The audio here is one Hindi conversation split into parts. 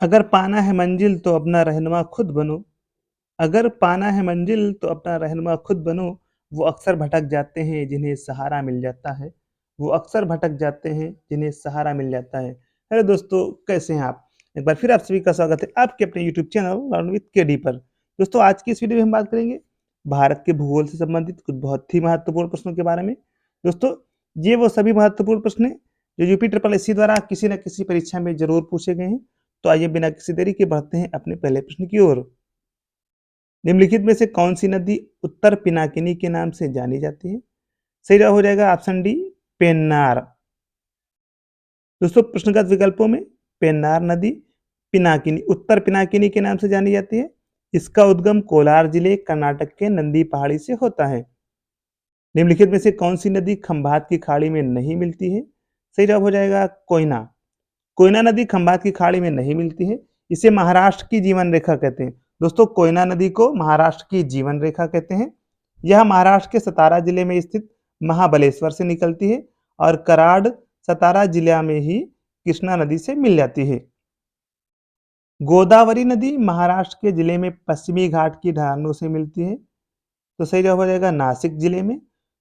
अगर पाना है मंजिल तो अपना रहनुमा खुद बनो। अगर पाना है मंजिल तो अपना रहनुमा खुद बनो। वो अक्सर भटक जाते हैं जिन्हें सहारा मिल जाता है। वो अक्सर भटक जाते हैं जिन्हें सहारा मिल जाता है। हेलो दोस्तों, कैसे हैं आप? एक बार फिर आप सभी का स्वागत है आपके अपने YouTube channel learn with KD पर। दोस्तों, आज की इस वीडियो में हम बात करेंगे भारत के भूगोल से संबंधित कुछ बहुत ही महत्वपूर्ण प्रश्नों के बारे में। दोस्तों, ये वो सभी महत्वपूर्ण प्रश्न हैं जो यूपी ट्रिपल एससी द्वारा किसी न किसी परीक्षा में जरूर पूछे गए हैं। तो आइए बिना किसी देरी के बढ़ते हैं अपने पहले प्रश्न की ओर। निम्नलिखित में से कौन सी नदी उत्तर पिनाकिनी के नाम से जानी जाती है? सही जवाब हो जाएगा ऑप्शन डी, पेन्नार। दोस्तों, प्रश्नगत विकल्पों में पेन्नार नदी पिनाकिनी उत्तर पिनाकिनी के नाम से जानी जाती है। इसका उद्गम कोलार जिले कर्नाटक के नंदी पहाड़ी से होता है। निम्नलिखित में से कौन सी नदी खंभात की खाड़ी में नहीं मिलती है? सही जवाब हो जाएगा कोयना। कोयना नदी खंभात की खाड़ी में नहीं मिलती है। इसे महाराष्ट्र की जीवन रेखा कहते हैं। दोस्तों, कोयना नदी को महाराष्ट्र की जीवन रेखा कहते हैं। यह महाराष्ट्र के सतारा जिले में स्थित महाबलेश्वर से निकलती है और कराड़ सतारा जिला में ही कृष्णा नदी से मिल जाती है। गोदावरी नदी महाराष्ट्र के जिले में पश्चिमी घाट की ढलानों से मिलती है। तो सही जवाब हो जाएगा नासिक जिले में।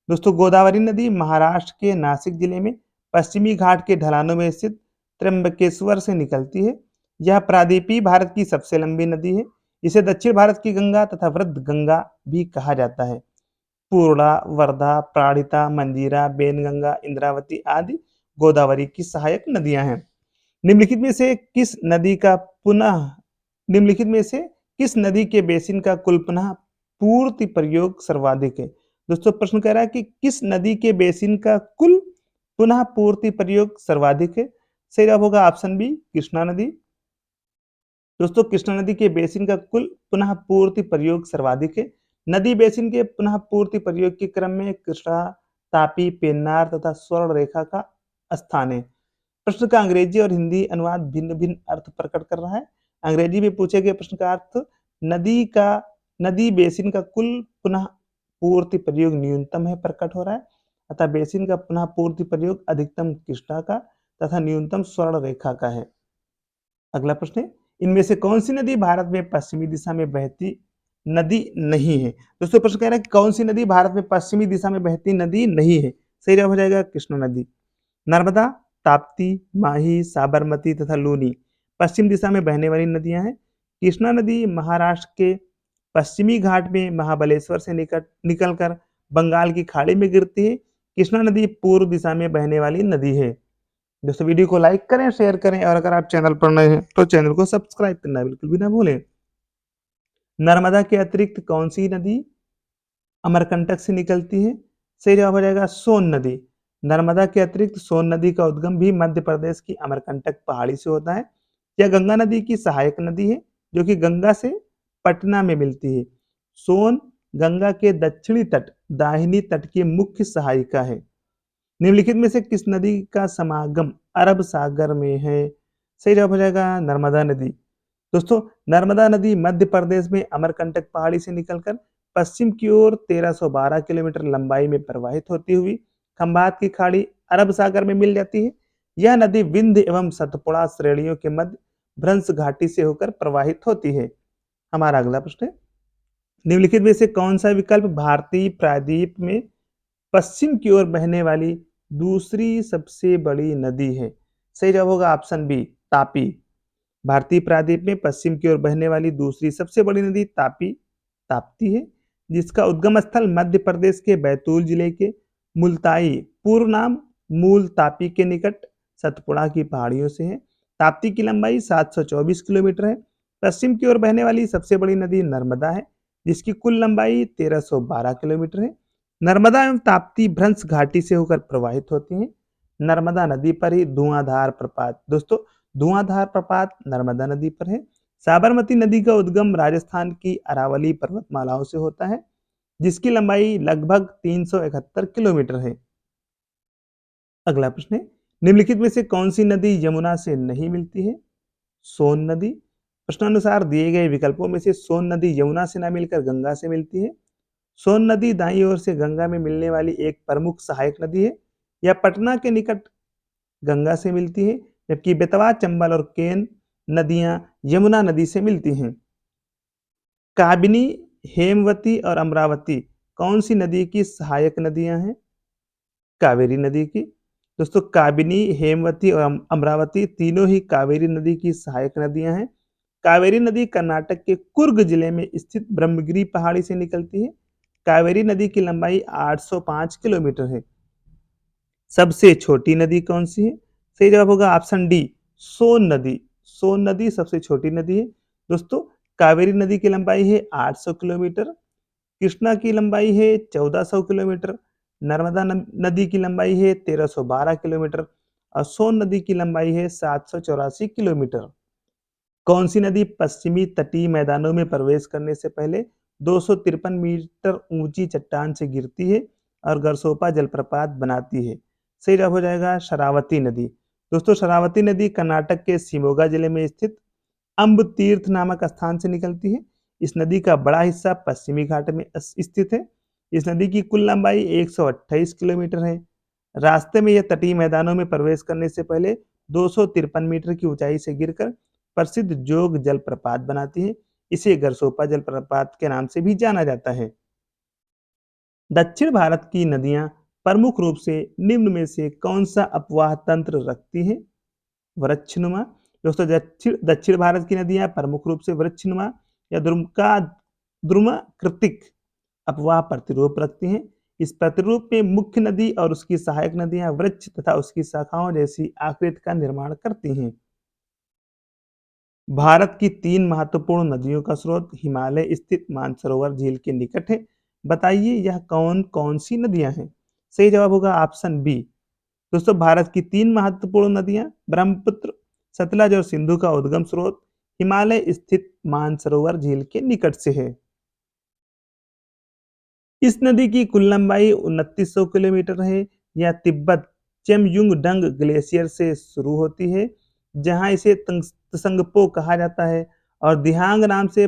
दोस्तों, गोदावरी नदी महाराष्ट्र के नासिक जिले में पश्चिमी घाट के ढलानों में स्थित त्र्यंबकेश्वर से निकलती है। यह प्रायद्वीपीय भारत की सबसे लंबी नदी है। इसे दक्षिण भारत की गंगा तथा वृद्ध गंगा भी कहा जाता है। पूर्णा, वर्धा, प्राणिता, मंजीरा, बेनगंगा, इंद्रावती आदि गोदावरी की सहायक नदियां हैं। निम्नलिखित में से किस नदी का पुनः निम्नलिखित में से किस नदी के बेसिन का कुल पुनः पूर्ति प्रयोग सर्वाधिक है? दोस्तों, प्रश्न कह रहा है कि किस नदी के बेसिन का कुल पुनः पूर्ति प्रयोग सर्वाधिक है? सही जवाब होगा ऑप्शन बी, कृष्णा नदी। दोस्तों, कृष्णा नदी के बेसिन का कुल पुनः पूर्ति प्रयोग सर्वाधिक है। नदी बेसिन के पुनः पूर्ति प्रयोग के क्रम में कृष्णा, तापी, पेन्नार तथा स्वर्ण रेखा का स्थान है। प्रश्न का अंग्रेजी और हिंदी अनुवाद भिन्न भिन्न अर्थ प्रकट कर रहा है। अंग्रेजी में पूछे गए प्रश्न का अर्थ नदी का नदी बेसिन का कुल पुनः पूर्ति प्रयोग न्यूनतम है प्रकट हो रहा है। अतः बेसिन का पुनः पूर्ति प्रयोग अधिकतम कृष्णा का तथा न्यूनतम स्वर्ण रेखा का है। अगला प्रश्न है, इनमें से कौन सी नदी भारत में पश्चिमी दिशा में बहती नदी नहीं है? दोस्तों, प्रश्न कह रहा है कि कौन सी नदी भारत में पश्चिमी दिशा में बहती नदी नहीं है? सही जवाब हो जाएगा कृष्णा नदी। नर्मदा, ताप्ती, माही, साबरमती तथा लूनी पश्चिम दिशा में बहने वाली नदियां हैं। कृष्णा नदी महाराष्ट्र के पश्चिमी घाट में महाबलेश्वर से निकलकर बंगाल की खाड़ी में गिरती है। कृष्णा नदी पूर्व दिशा में बहने वाली नदी है। दोस्तों, वीडियो को लाइक करें, शेयर करें और अगर आप चैनल पर नए हैं तो चैनल को सब्सक्राइब करना बिल्कुल भी ना भूलें। नर्मदा के अतिरिक्त कौन सी नदी अमरकंटक से निकलती है? सही जवाब हो जाएगा सोन नदी। नर्मदा के अतिरिक्त सोन नदी का उद्गम भी मध्य प्रदेश की अमरकंटक पहाड़ी से होता है। यह गंगा नदी की सहायक नदी है जो कि गंगा से पटना में मिलती है। सोन गंगा के दक्षिणी तट दाहिनी तट की मुख्य सहायिका है। निम्नलिखित में से किस नदी का समागम अरब सागर में है? सही जवाब हो जाएगा नर्मदा नदी। दोस्तों, नर्मदा नदी मध्य प्रदेश में अमरकंटक पहाड़ी से निकलकर पश्चिम की ओर 1312 किलोमीटर लंबाई में प्रवाहित होती हुई खंभात की खाड़ी अरब सागर में मिल जाती है। यह नदी विंध्य एवं सतपुड़ा श्रेणियों के मध्य भ्रंश घाटी से होकर प्रवाहित होती है। हमारा अगला प्रश्न है, निम्नलिखित में से कौन सा विकल्प भारतीय प्रायद्वीप में पश्चिम की ओर बहने वाली दूसरी सबसे बड़ी नदी है? सही जवाब होगा ऑप्शन बी, तापी। भारतीय प्रायद्वीप में पश्चिम की ओर बहने वाली दूसरी सबसे बड़ी नदी ताप्ती है, जिसका उद्गम स्थल मध्य प्रदेश के बैतूल जिले के मुल्ताई पूर्व नाम मूल तापी के निकट सतपुड़ा की पहाड़ियों से है। ताप्ती की लंबाई 724 किलोमीटर है। पश्चिम की ओर बहने वाली सबसे बड़ी नदी नर्मदा है, जिसकी कुल लंबाई 1312 किलोमीटर है। नर्मदा एवं ताप्ती भ्रंश घाटी से होकर प्रवाहित होती हैं। नर्मदा नदी पर ही धुआंधार प्रपात, दोस्तों धुआंधार प्रपात नर्मदा नदी पर है। साबरमती नदी का उद्गम राजस्थान की अरावली पर्वतमालाओं से होता है, जिसकी लंबाई लगभग 371 किलोमीटर है। अगला प्रश्न है, निम्नलिखित में से कौन सी नदी यमुना से नहीं मिलती है? सोन नदी। प्रश्नानुसार दिए गए विकल्पों में से सोन नदी यमुना से न मिलकर गंगा से मिलती है। सोन नदी दाईं ओर से गंगा में मिलने वाली एक प्रमुख सहायक नदी है। यह पटना के निकट गंगा से मिलती है, जबकि बेतवा, चंबल और केन नदियां यमुना नदी से मिलती हैं। काबिनी, हेमवती और अमरावती कौन सी नदी की सहायक नदियां हैं? कावेरी नदी की। दोस्तों काबिनी, हेमवती और अमरावती तीनों ही कावेरी नदी की सहायक नदियां हैं। कावेरी नदी कर्नाटक के कुर्ग जिले में स्थित ब्रह्मगिरी पहाड़ी से निकलती है। कावेरी नदी की लंबाई 805 किलोमीटर है। सबसे छोटी नदी कौन सी है? सही जवाब होगा ऑप्शन डी, सोन नदी। सोन नदी सबसे छोटी नदी है। दोस्तों कावेरी नदी की लंबाई है 800 किलोमीटर, कृष्णा की लंबाई है 1400 किलोमीटर, नर्मदा नदी की लंबाई है 1312 किलोमीटर और सोन नदी की लंबाई है 784 किलोमीटर। कौन सी नदी पश्चिमी तटीय मैदानों में प्रवेश करने से पहले 253 मीटर ऊंची चट्टान से गिरती है और गरसोपा जलप्रपात बनाती है? सही जवाब हो जाएगा शरावती नदी। दोस्तों शरावती नदी कर्नाटक के शिमोगा जिले में स्थित अम्ब तीर्थ नामक स्थान से निकलती है। इस नदी का बड़ा हिस्सा पश्चिमी घाट में स्थित है। इस नदी की कुल लंबाई 128 किलोमीटर है। रास्ते में यह तटीय मैदानों में प्रवेश करने से पहले 253 मीटर की ऊंचाई से गिरकर प्रसिद्ध जोग जलप्रपात बनाती है। इसे गरसोपा जलप्रपात के नाम से भी जाना जाता है। दक्षिण भारत की नदियां प्रमुख रूप से निम्न में से कौन सा अपवाह तंत्र रखती हैं? वृक्षनुमा। दोस्तों दक्षिण दक्षिण भारत की नदियां प्रमुख रूप से वृक्षनुमा या द्रुमाकृतिक अपवाह प्रतिरूप रखती हैं। इस प्रतिरूप में मुख्य नदी और उसकी सहायक नदियां वृक्ष तथा उसकी शाखाओं जैसी आकृति का निर्माण करती हैं। भारत की 3 महत्वपूर्ण नदियों का स्रोत हिमालय स्थित मानसरोवर झील के निकट है। बताइए यह कौन-कौन सी नदियां हैं? सही जवाब होगा ऑप्शन बी। दोस्तों भारत की 3 महत्वपूर्ण नदियां ब्रह्मपुत्र, सतलज और सिंधु का उद्गम स्रोत हिमालय स्थित मानसरोवर झील के निकट से है। इस नदी की कुल लंबाई 2900 किलोमीटर है। यह तिब्बत चेमयुंगडंग ग्लेशियर से शुरू होती है, जहां इसे त्संगपो कहा जाता है और दिहांग नाम से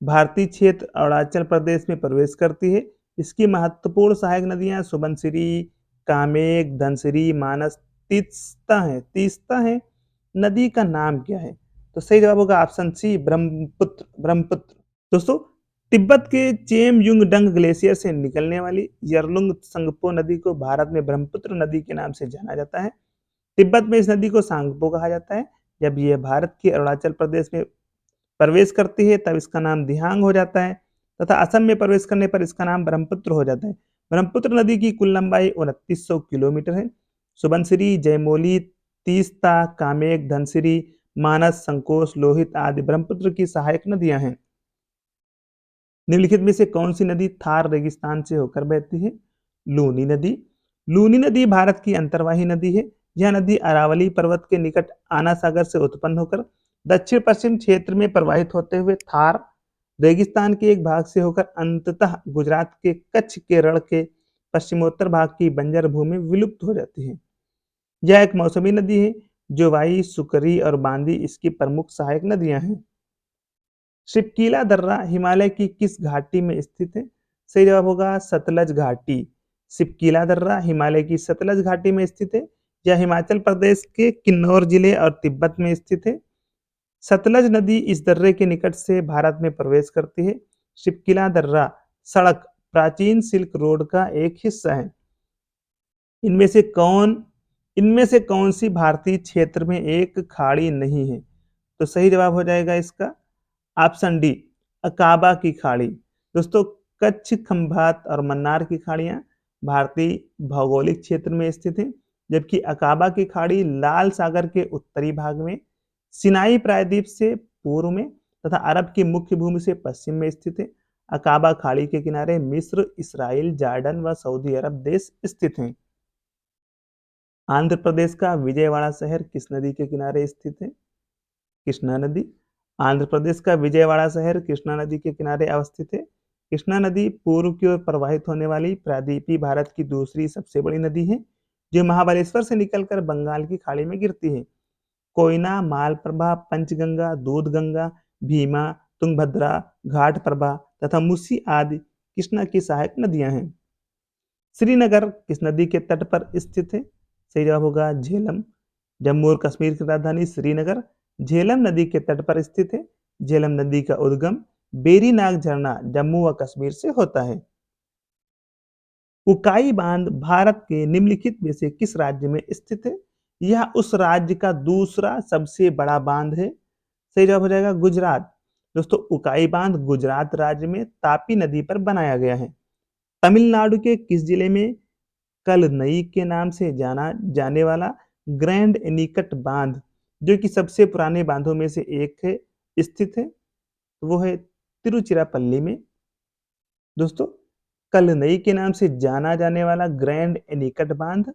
भारतीय क्षेत्र अरुणाचल प्रदेश में प्रवेश करती है। इसकी महत्वपूर्ण सहायक नदियां सुबनसिरी, कामेंग, धनसिरी, मानस, तीस्ता है। नदी का नाम क्या है? तो सही जवाब होगा ऑप्शन सी, ब्रह्मपुत्र। दोस्तों तिब्बत के चेमयुंगडंग ग्लेशियर से निकलने वाली यरलुंग त्संगपो नदी को भारत में ब्रह्मपुत्र नदी के नाम से जाना जाता है। तिब्बत में इस नदी को सांगपो कहा जाता है। जब यह भारत के अरुणाचल प्रदेश में प्रवेश करती है तब इसका नाम दिहांग हो जाता है तथा असम में प्रवेश करने पर इसका नाम ब्रह्मपुत्र हो जाता है। ब्रह्मपुत्र नदी की कुल लंबाई 2900 किलोमीटर है। सुबनसिरी, जयमोली, तीस्ता, कामेंग, धनसिरी, मानस, संकोश, लोहित आदि ब्रह्मपुत्र की सहायक नदियां हैं। निम्नलिखित में से कौन सी नदी थार रेगिस्तान से होकर बहती है? लूनी नदी। लूनी नदी भारत की अंतर्वाही नदी है। यह नदी अरावली पर्वत के निकट आना सागर से उत्पन्न होकर दक्षिण पश्चिम क्षेत्र में प्रवाहित होते हुए थार रेगिस्तान के एक भाग से होकर अंततः गुजरात के कच्छ के रण के पश्चिमोत्तर भाग की बंजर भूमि में विलुप्त हो जाती है। यह एक मौसमी नदी है। जोवाई, सुकरी और बांदी इसकी प्रमुख सहायक नदियां हैं। शिपकीला दर्रा हिमालय की किस घाटी में स्थित है? सही जवाब होगा सतलज घाटी। शिपकीला दर्रा हिमालय की सतलज घाटी में स्थित है। यह हिमाचल प्रदेश के किन्नौर जिले और तिब्बत में स्थित है। सतलज नदी इस दर्रे के निकट से भारत में प्रवेश करती है। शिपकीला दर्रा सड़क प्राचीन सिल्क रोड का एक हिस्सा है। इनमें से कौन इनमें से कौन सी भारतीय क्षेत्र में एक खाड़ी नहीं है? तो सही जवाब हो जाएगा इसका ऑप्शन डी, अकाबा की खाड़ी। दोस्तों कच्छ, खंभात और मन्नार की खाड़ियां भारतीय भौगोलिक क्षेत्र में स्थित हैं, जबकि अकाबा की खाड़ी लाल सागर के उत्तरी भाग में, सिनाई प्रायद्वीप से पूर्व में तथा अरब की मुख्य भूमि से पश्चिम में स्थित है। अकाबा खाड़ी के किनारे मिस्र, इसराइल, जॉर्डन व सऊदी अरब देश स्थित हैं। आंध्र प्रदेश का विजयवाड़ा शहर किस नदी के किनारे स्थित है? कृष्णा नदी। आंध्र प्रदेश का विजयवाड़ा शहर कृष्णा नदी के किनारे अवस्थित है। कृष्णा नदी पूर्व की ओर प्रवाहित होने वाली प्रायद्वीपीय भारत की दूसरी सबसे बड़ी नदी है, जो महाबलेश्वर से निकलकर बंगाल की खाड़ी में गिरती है। कोयना, मालप्रभा, पंचगंगा, दूधगंगा, भीमा, तुंगभद्रा, घाटप्रभा तथा मुसी आदि कृष्णा की सहायक नदियां हैं। श्रीनगर किस नदी के तट पर स्थित है? सही जवाब होगा झेलम। जम्मू और कश्मीर की राजधानी श्रीनगर झेलम नदी के तट पर स्थित है। झेलम नदी का उद्गम बेरी नाग झरना जम्मू व कश्मीर से होता है। उकाई बांध भारत के निम्नलिखित में से किस राज्य में स्थित है? यह उस राज्य का दूसरा सबसे बड़ा बांध है। सही जवाब हो जाएगा गुजरात। दोस्तों, उकाई बांध गुजरात राज्य में तापी नदी पर बनाया गया है। तमिलनाडु के किस जिले में कलनई के नाम से जाना जाने वाला ग्रैंड एनीकट बांध, जो कि सबसे पुराने बांधों में से एक है, स्थित है? वो है तिरुचिरापल्ली में। दोस्तों, कलनई के नाम से जाना जाने वाला ग्रैंड एनीकट बांध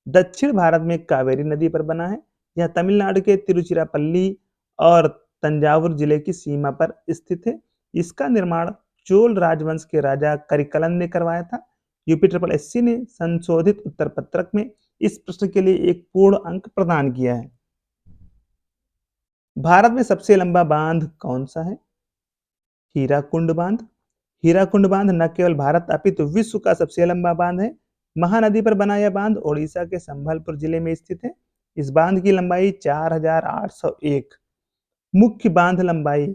दक्षिण भारत में कावेरी नदी पर बना है। यह तमिलनाडु के तिरुचिरापल्ली और तंजावुर जिले की सीमा पर स्थित है। इसका निर्माण चोल राजवंश के राजा करिकलन ने करवाया था। यूपी ट्रिपल एससी ने संशोधित उत्तर पत्रक में इस प्रश्न के लिए एक पूर्ण अंक प्रदान किया है। भारत में सबसे लंबा बांध कौन सा है? हीराकुंड बांध। हीराकुंड बांध न केवल भारत अपितु विश्व का सबसे लंबा बांध है। महानदी पर बना यह बांध ओडिशा के संबलपुर जिले में स्थित है। इस बांध की लंबाई 4801 मुख्य बांध लंबाई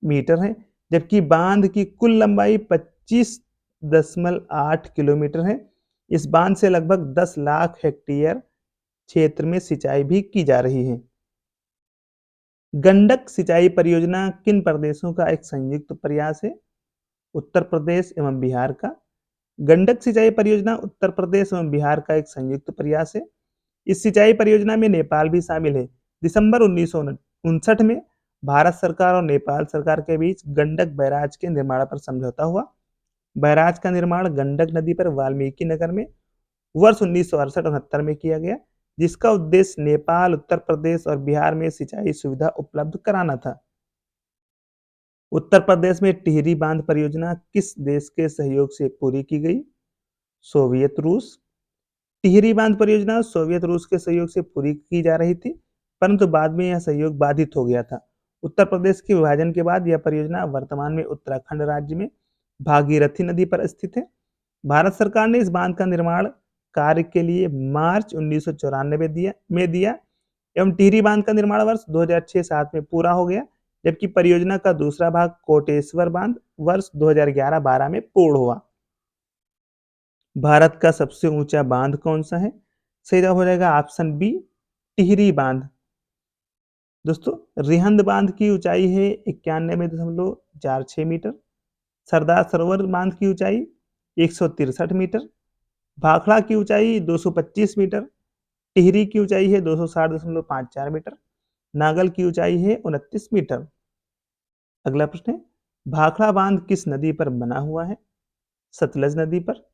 मीटर है, जबकि बांध की कुल लंबाई 25.8 किलोमीटर है। इस बांध से लगभग 10 लाख हेक्टेयर क्षेत्र में सिंचाई भी की जा रही है। गंडक सिंचाई परियोजना किन प्रदेशों का एक संयुक्त प्रयास है? उत्तर प्रदेश एवं बिहार का। गंडक सिंचाई परियोजना उत्तर प्रदेश एवं बिहार का एक संयुक्त प्रयास है। इस सिंचाई परियोजना में नेपाल भी शामिल है। दिसंबर 1959 में भारत सरकार और नेपाल सरकार के बीच गंडक बैराज के निर्माण पर समझौता हुआ। बैराज का निर्माण गंडक नदी पर वाल्मीकि नगर में वर्ष 1968-69 में किया गया, जिसका उद्देश्य नेपाल, उत्तर प्रदेश और बिहार में सिंचाई सुविधा उपलब्ध कराना था। उत्तर प्रदेश में टिहरी बांध परियोजना किस देश के सहयोग से पूरी की गई? सोवियत रूस। टिहरी बांध परियोजना सोवियत रूस के सहयोग से पूरी की जा रही थी, परंतु बाद में यह सहयोग बाधित हो गया था। उत्तर प्रदेश के विभाजन के बाद यह परियोजना वर्तमान में उत्तराखंड राज्य में भागीरथी नदी पर स्थित है। भारत सरकार ने इस बांध का निर्माण कार्य के लिए मार्च 1994 में दिया एवं टिहरी बांध का निर्माण वर्ष 2006-07 में पूरा हो गया, जबकि परियोजना का दूसरा भाग कोटेश्वर बांध वर्ष 2011-12 में पूर्ण हुआ। भारत का सबसे ऊंचा बांध कौन सा है? सही जवाब हो जाएगा ऑप्शन बी, टिहरी बांध। दोस्तों, रिहंद बांध की ऊंचाई है 91.46 मीटर। सरदार सरोवर बांध की ऊंचाई 163 मीटर। भाखड़ा की ऊंचाई 225 मीटर। टिहरी की ऊंचाई है 260.54 मीटर। नागल की ऊंचाई है 29 मीटर। अगला प्रश्न है, भाखड़ा बांध किस नदी पर बना हुआ है? सतलज नदी पर।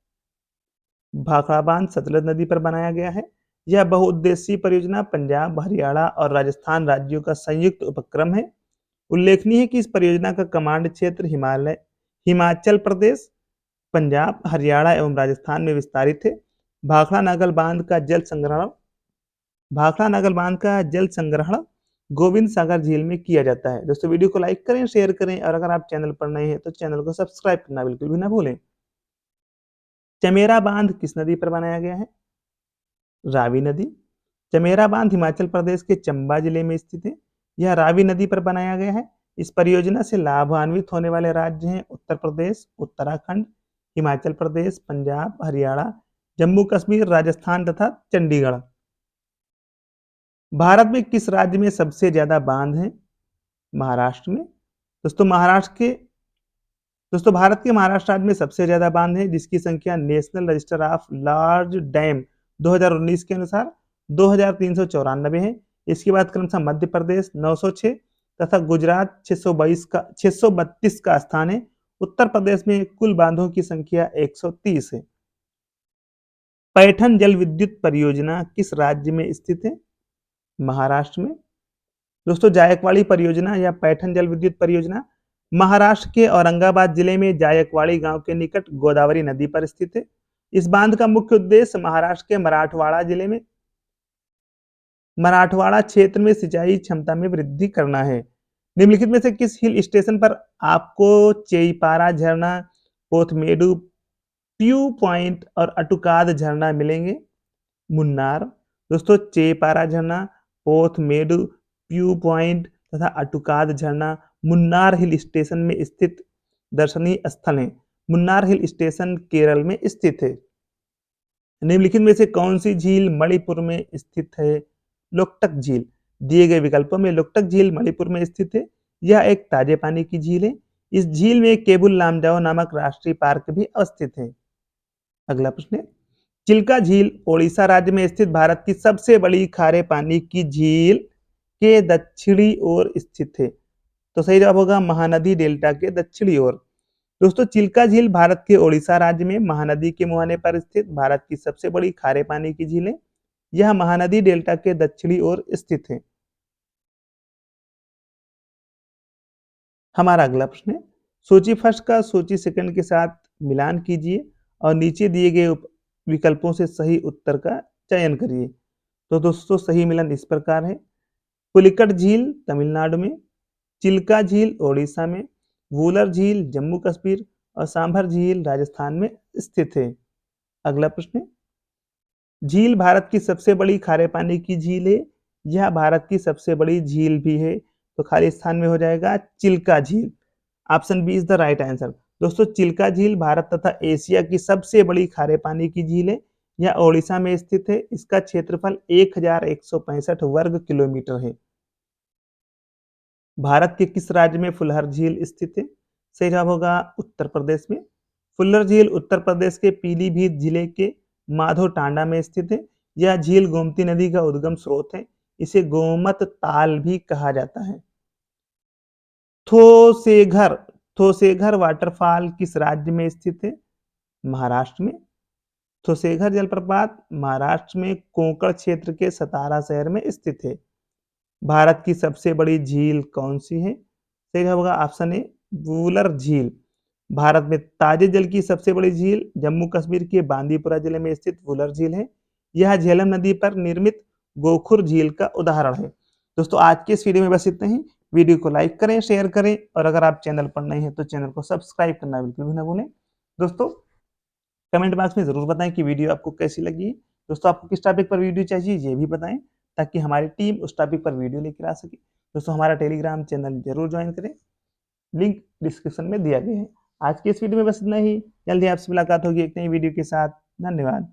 भाखड़ा बांध सतलज नदी पर बनाया गया है। यह बहुउद्देशीय परियोजना पंजाब, हरियाणा और राजस्थान राज्यों का संयुक्त उपक्रम है। उल्लेखनीय है कि इस परियोजना का कमांड क्षेत्र हिमाचल प्रदेश, पंजाब, हरियाणा एवं राजस्थान में विस्तारित है। भाखड़ा नागल बांध का जल संग्रहण भाखड़ा नागल बांध का जल संग्रहण गोविंद सागर झील में किया जाता है। दोस्तों, वीडियो को लाइक करें, शेयर करें और अगर आप चैनल पर नए हैं तो चैनल को सब्सक्राइब करना बिल्कुल भी ना भूलें। चमेरा बांध किस नदी पर बनाया गया है? रावी नदी। चमेरा बांध हिमाचल प्रदेश के चंबा जिले में स्थित है। यह रावी नदी पर बनाया गया है। इस परियोजना से लाभान्वित होने वाले राज्य हैं उत्तर प्रदेश, उत्तराखंड, हिमाचल प्रदेश, पंजाब, हरियाणा, जम्मू कश्मीर, राजस्थान तथा चंडीगढ़। भारत में किस राज्य में सबसे ज्यादा बांध हैं? महाराष्ट्र में। दोस्तों, भारत के महाराष्ट्र राज्य में सबसे ज्यादा बांध है, जिसकी संख्या national register of large dam 2019 के अनुसार 2394 है। इसके बाद क्रमशः मध्य प्रदेश 906 तथा गुजरात 632 का स्थान है। उत्तर प्रदेश में कुल बांधों की संख्या 130 है। पैठन जल विद्युत परियोजना किस राज्य में स्थित है? महाराष्ट्र में। दोस्तों, जायकवाड़ी परियोजना या पैठन जल विद्युत परियोजना महाराष्ट्र के औरंगाबाद जिले में जायकवाड़ी गांव के निकट गोदावरी नदी पर स्थित है। इस बांध का मुख्य उद्देश्य महाराष्ट्र के मराठवाड़ा क्षेत्र में सिंचाई क्षमता में वृद्धि करना है। निम्नलिखित में से किस हिल स्टेशन पर आपको चेईपारा झरना, पोथमेडु, प्यू पॉइंट और अटुकाद झरना मिलेंगे? मुन्नार। दोस्तों चेपारा झरना, पोथ मेडु, प्यू पॉइंट तथा अटुकाद झरना मुन्नार हिल स्टेशन में स्थित दर्शनीय स्थल हैं। मुन्नार हिल स्टेशन केरल में स्थित है। निम्नलिखित में से कौन सी झील मणिपुर में स्थित है? लोकटक झील। दिए गए विकल्पों में लोकटक झील मणिपुर में स्थित है। यह एक ताजे पानी की झील है। इस झील में केबुल लामजाओ नामक राष्ट्रीय पार्क भी अवस्थित है। अगला प्रश्न है, चिल्का झील ओडिशा राज्य में स्थित भारत की सबसे बड़ी खारे पानी की झील के दक्षिणी ओर स्थित है। तो सही जवाब होगा महानदी डेल्टा के दक्षिणी ओर। दोस्तों चिल्का झील भारत के ओडिशा राज्य में महानदी के मुहाने पर स्थित भारत की सबसे बड़ी खारे पानी की झील है। यह महानदी डेल्टा के दक्षिणी ओर स्थित है। हमारा अगला प्रश्न है, सूची फर्स्ट का सूची सेकंड के साथ मिलान कीजिए और नीचे दिए गए विकल्पों से सही उत्तर का चयन करिए। तो दोस्तों सही मिलन इस प्रकार है, पुलिकट झील तमिलनाडु में, चिल्का झील ओडिशा में, वूलर झील जम्मू कश्मीर और सांभर झील राजस्थान में स्थित है। अगला प्रश्न है, झील भारत की सबसे बड़ी खारे पानी की झील है। यह भारत की सबसे बड़ी झील भी है। तो खाली स्थान में हो जाएगा चिल्का झील। Option B is the right answer. दोस्तों चिल्का झील भारत तथा एशिया की सबसे बड़ी खारे पानी की झील है। यह ओडिशा में स्थित है। इसका क्षेत्रफल 1165 वर्ग किलोमीटर है। भारत के किस राज्य में फुलहर झील स्थित है? सही जवाब होगा उत्तर प्रदेश में। फुल्लर झील उत्तर प्रदेश के पीलीभीत जिले के माधो टांडा में स्थित है। यह झील गोमती नदी का उद्गम स्रोत है। इसे गोमत ताल भी कहा जाता है। थोसेघर थोसेघर वाटरफॉल किस राज्य में स्थित है? महाराष्ट्र में। थोसेघर जलप्रपात महाराष्ट्र में कोंकण क्षेत्र के सतारा शहर में स्थित है। भारत की सबसे बड़ी झील कौन सी है? सही जवाब होगा ऑप्शन ए वूलर झील। भारत में ताजे जल की सबसे बड़ी झील जम्मू कश्मीर के बांदीपुरा जिले में स्थित वूलर झील है। यह झेलम नदी पर निर्मित गोखुर झील का उदाहरण है। दोस्तों आज के इस वीडियो में बस इतना ही। वीडियो को लाइक करें, शेयर करें और अगर आप चैनल पर नए हैं तो चैनल को सब्सक्राइब करना बिल्कुल भी ना भूलें। दोस्तों कमेंट बॉक्स में जरूर बताएं कि वीडियो आपको कैसी लगी। दोस्तों आपको किस टॉपिक पर वीडियो चाहिए ये भी बताएं ताकि हमारी टीम उस टॉपिक पर वीडियो लेकर आ सके। दोस्तों हमारा टेलीग्राम चैनल जरूर ज्वाइन करें, लिंक डिस्क्रिप्शन में दिया गया है। आज की इस वीडियो में बस इतना ही। जल्दी आपसे मुलाकात होगी एक नई वीडियो के साथ। धन्यवाद।